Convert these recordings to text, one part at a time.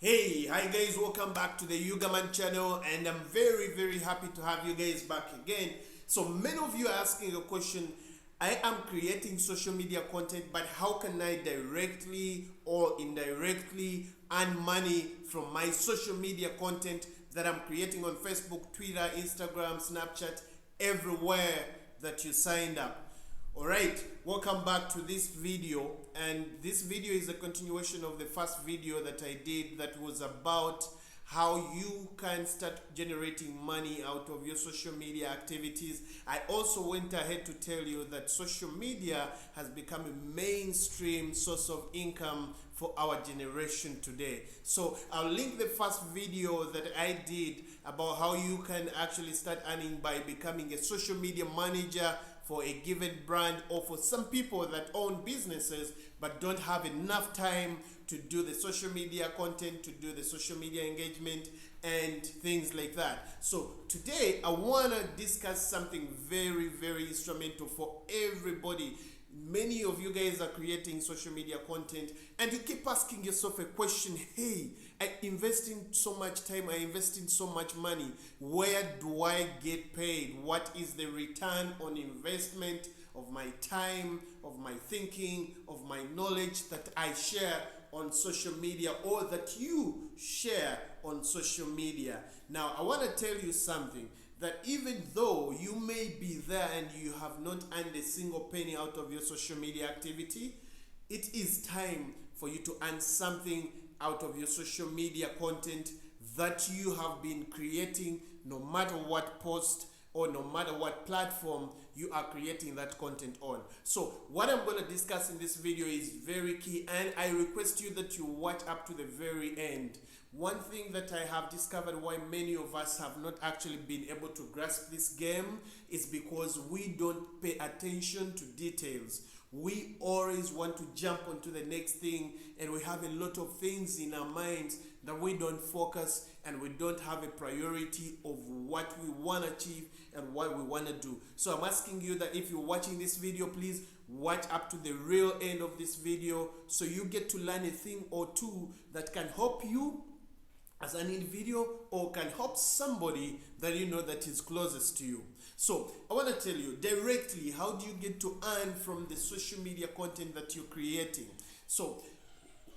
Hey, hi guys, welcome back to the Yugaman channel, and I'm very happy to have you guys back again. So many of you are asking a question. I am creating social media content, but how can I directly or indirectly earn money from my social media content that I'm creating on Facebook, Twitter, Instagram, Snapchat, everywhere that you signed up? Alright, welcome back to this video, and this video is a continuation of the first video that I did that was about how you can start generating money out of your social media activities. I also went ahead to tell you that social media has become a mainstream source of income for our generation today. So I'll link the first video that I did about how you can actually start earning by becoming a social media manager for a given brand, or for some people that own businesses but don't have enough time to do the social media content, to do the social media engagement and things like that. So today I want to discuss something very instrumental for everybody. Many of you guys are creating social media content and you keep asking yourself a question. Hey, I invest in so much time, I invest in so much money. Where do I get paid? What is the return on investment of my time, of my thinking, of my knowledge that I share on social media, or that you share on social media? Now, I want to tell you something, that even though you may be there and you have not earned a single penny out of your social media activity, it is time for you to earn something out of your social media content that you have been creating, no matter what post or no matter what platform you are creating that content on. So what I'm going to discuss in this video is very key, and I request you that you watch up to the very end. One thing that I have discovered why many of us have not actually been able to grasp this game is because we don't pay attention to details. We always want to jump onto the next thing, and we have a lot of things in our minds that we don't focus, and we don't have a priority of what we want to achieve and what we want to do. So I'm asking you that if you're watching this video, please watch up to the real end of this video so you get to learn a thing or two that can help you as an individual, or can help somebody that you know that is closest to you. So I want to tell you directly, how do you get to earn from the social media content that you're creating? So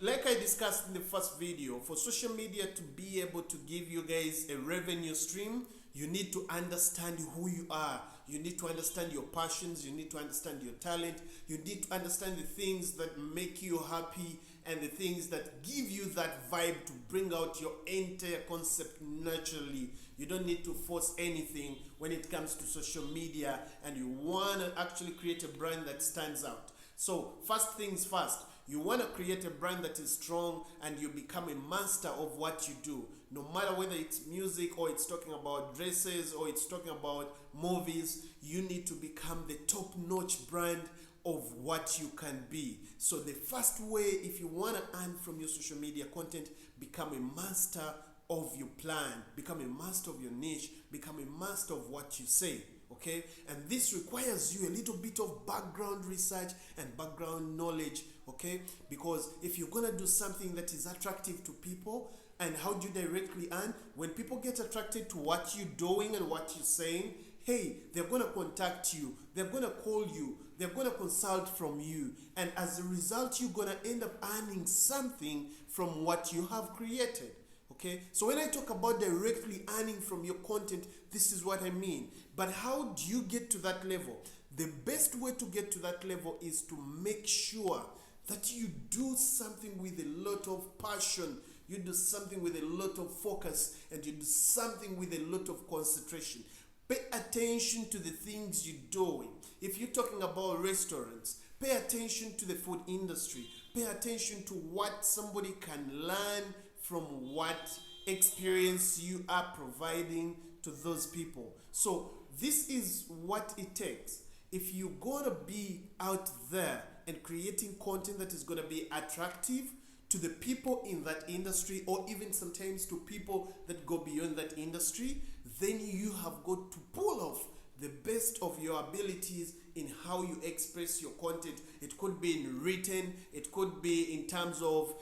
like I discussed in the first video, for social media to be able to give you guys a revenue stream, you need to understand who you are. You need to understand your passions. You need to understand your talent. You need to understand the things that make you happy and the things that give you that vibe to bring out your entire concept naturally. You don't need to force anything when it comes to social media, and you want to actually create a brand that stands out. So first things first, you want to create a brand that is strong, and you become a master of what you do. No matter whether it's music, or it's talking about dresses, or it's talking about movies, you need to become the top-notch brand of what you can be. So the first way, if you want to earn from your social media content, become a master of your plan, become a master of your niche, become a master of what you say. Okay, and this requires you a little bit of background research and background knowledge. Okay, because if you're gonna do something that is attractive to people, and how do you directly earn? When people get attracted to what you're doing and what you're saying, hey, they're gonna contact you, they're gonna call you, they're gonna consult from you, and as a result, you're gonna end up earning something from what you have created. Okay, so when I talk about directly earning from your content, this is what I mean. But how do you get to that level? The best way to get to that level is to make sure that you do something with a lot of passion, you do something with a lot of focus, and you do something with a lot of concentration. Pay attention to the things you're doing. If you're talking about restaurants, pay attention to the food industry. Pay attention to what somebody can learn from what experience you are providing to those people. So this is what it takes. If you're gonna be out there and creating content that is gonna be attractive to the people in that industry, or even sometimes to people that go beyond that industry, then you have got to pull off the best of your abilities in how you express your content. It could be in written, it could be in terms of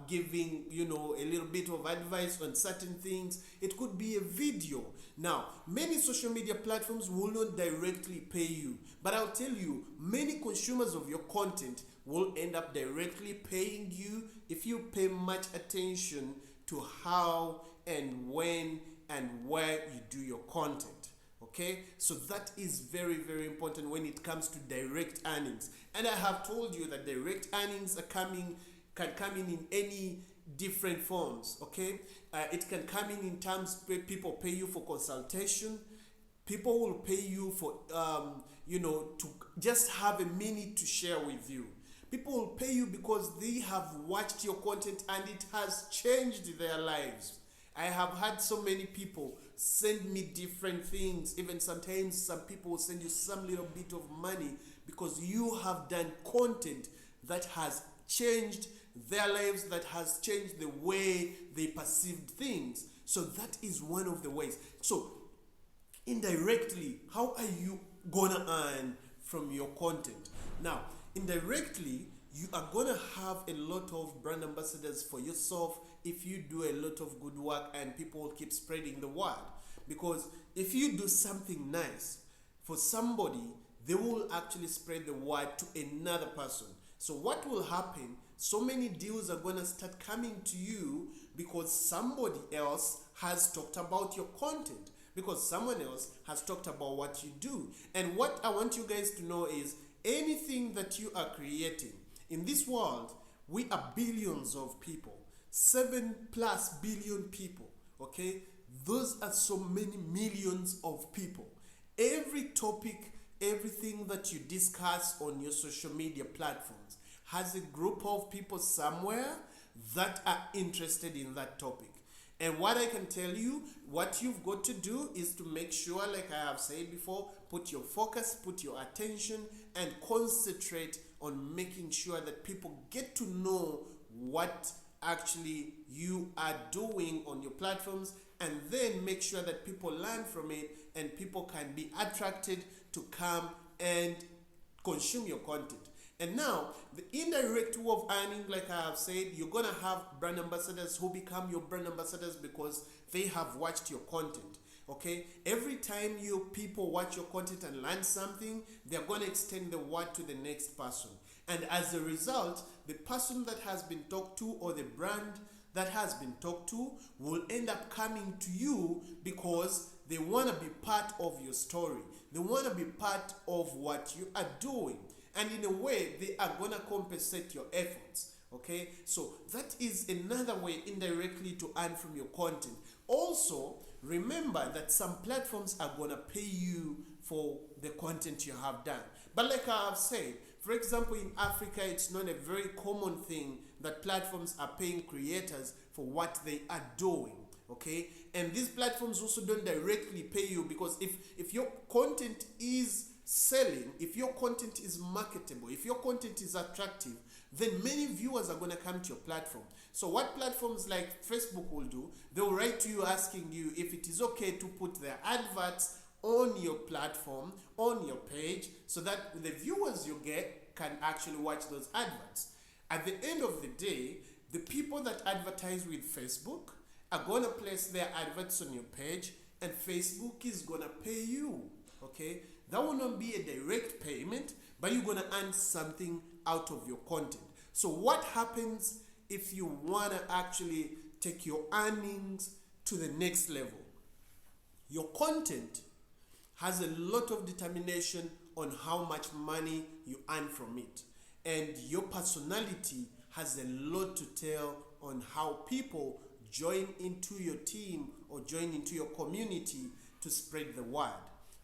giving, a little bit of advice on certain things. It could be a video. Now, many social media platforms will not directly pay you, but I'll tell you, many consumers of your content will end up directly paying you if you pay much attention to how and when and where you do your content. Okay, so that is very, very important when it comes to direct earnings. And I have told you that direct earnings can come in any different forms. Okay, it can come in terms where people pay you for consultation. People will pay you for to just have a minute to share with you. People will pay you because they have watched your content and it has changed their lives. I have had so many people send me different things. Even sometimes some people will send you some little bit of money because you have done content that has changed their lives, that has changed the way they perceived things. So that is one of the ways. So indirectly, how are you gonna earn from your content? Now, indirectly, you are gonna have a lot of brand ambassadors for yourself if you do a lot of good work and people will keep spreading the word. Because if you do something nice for somebody, they will actually spread the word to another person. So what will happen? So many deals are gonna start coming to you because somebody else has talked about your content, because someone else has talked about what you do. And what I want you guys to know is anything that you are creating in this world, we are billions of people, 7+ billion people. Okay, those are so many millions of people. Every topic, everything that you discuss on your social media platforms has a group of people somewhere that are interested in that topic. And what I can tell you, what you've got to do is to make sure, like I have said before, put your focus, put your attention, and concentrate on making sure that people get to know what actually you are doing on your platforms, and then make sure that people learn from it and people can be attracted to come and consume your content. And now, the indirect way of earning, like I have said, you're gonna have brand ambassadors who become your brand ambassadors because they have watched your content. Okay, every time you people watch your content and learn something, they're gonna extend the word to the next person. And as a result, the person that has been talked to or the brand that has been talked to will end up coming to you because they want to be part of your story. They want to be part of what you are doing. And in a way, they are going to compensate your efforts. Okay, so that is another way indirectly to earn from your content. Also, remember that some platforms are going to pay you for the content you have done. But like I have said, for example, in Africa, it's not a very common thing that platforms are paying creators for what they are doing. Okay, and these platforms also don't directly pay you, because if your content is selling, if your content is marketable, if your content is attractive, then many viewers are going to come to your platform. So what platforms like Facebook will do, they'll write to you asking you if it is okay to put their adverts on your platform, on your page, so that the viewers you get can actually watch those adverts. At the end of the day, the people that advertise with Facebook are going to place their adverts on your page, and Facebook is going to pay you. Okay, that will not be a direct payment, but you're going to earn something out of your content. So what happens if you want to actually take your earnings to the next level? Your content has a lot of determination on how much money you earn from it, and your personality has a lot to tell on how people join into your team or join into your community to spread the word.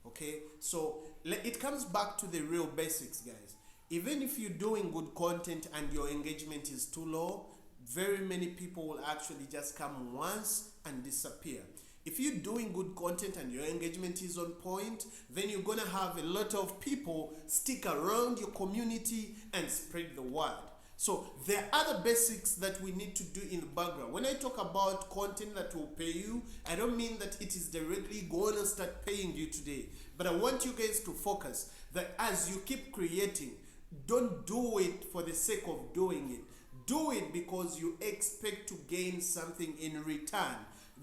Okay, so it comes back to the real basics, guys. Even if you're doing good content and your engagement is too low, very many people will actually just come once and disappear. If you're doing good content and your engagement is on point, then you're going to have a lot of people stick around your community and spread the word. So there are other basics that we need to do in the background. When I talk about content that will pay you, I don't mean that it is directly going to start paying you today. But I want you guys to focus that as you keep creating, don't do it for the sake of doing it. Do it because you expect to gain something in return.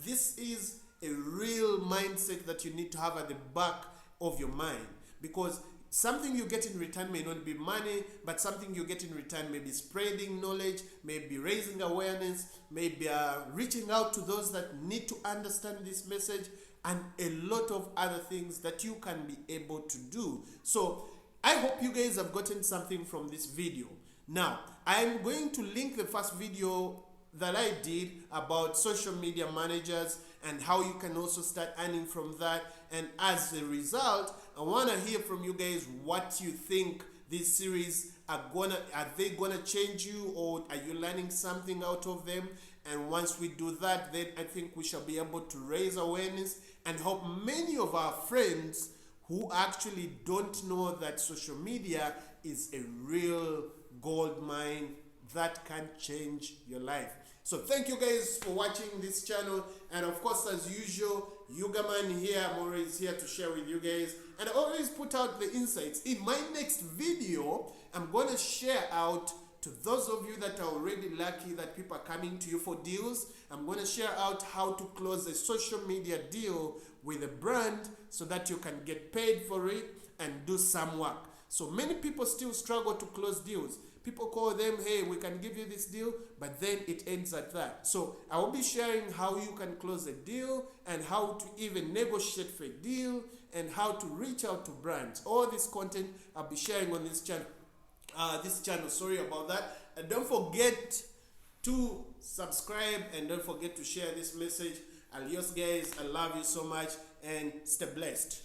This is a real mindset that you need to have at the back of your mind, because something you get in return may not be money, but something you get in return may be spreading knowledge, maybe raising awareness, maybe reaching out to those that need to understand this message, and a lot of other things that you can be able to do. So I hope you guys have gotten something from this video. Now, I'm going to link the first video that I did about social media managers and how you can also start earning from that. And as a result, I want to hear from you guys what you think this series are they gonna change you, or are you learning something out of them? And once we do that, then I think we shall be able to raise awareness and help many of our friends who actually don't know that social media is a real gold mine that can change your life. So thank you guys for watching this channel, and of course, as usual, Yugaman here. I'm always here to share with you guys, and I always put out the insights. In my next video, I'm going to share out to those of you that are already lucky that people are coming to you for deals. I'm going to share out how to close a social media deal with a brand so that you can get paid for it and do some work. So many people still struggle to close deals. People call them, hey, we can give you this deal, but then it ends at that. So I will be sharing how you can close a deal and how to even negotiate for a deal and how to reach out to brands. All this content I'll be sharing on this channel. Sorry about that. And don't forget to subscribe and don't forget to share this message. Adios guys, I love you so much and stay blessed.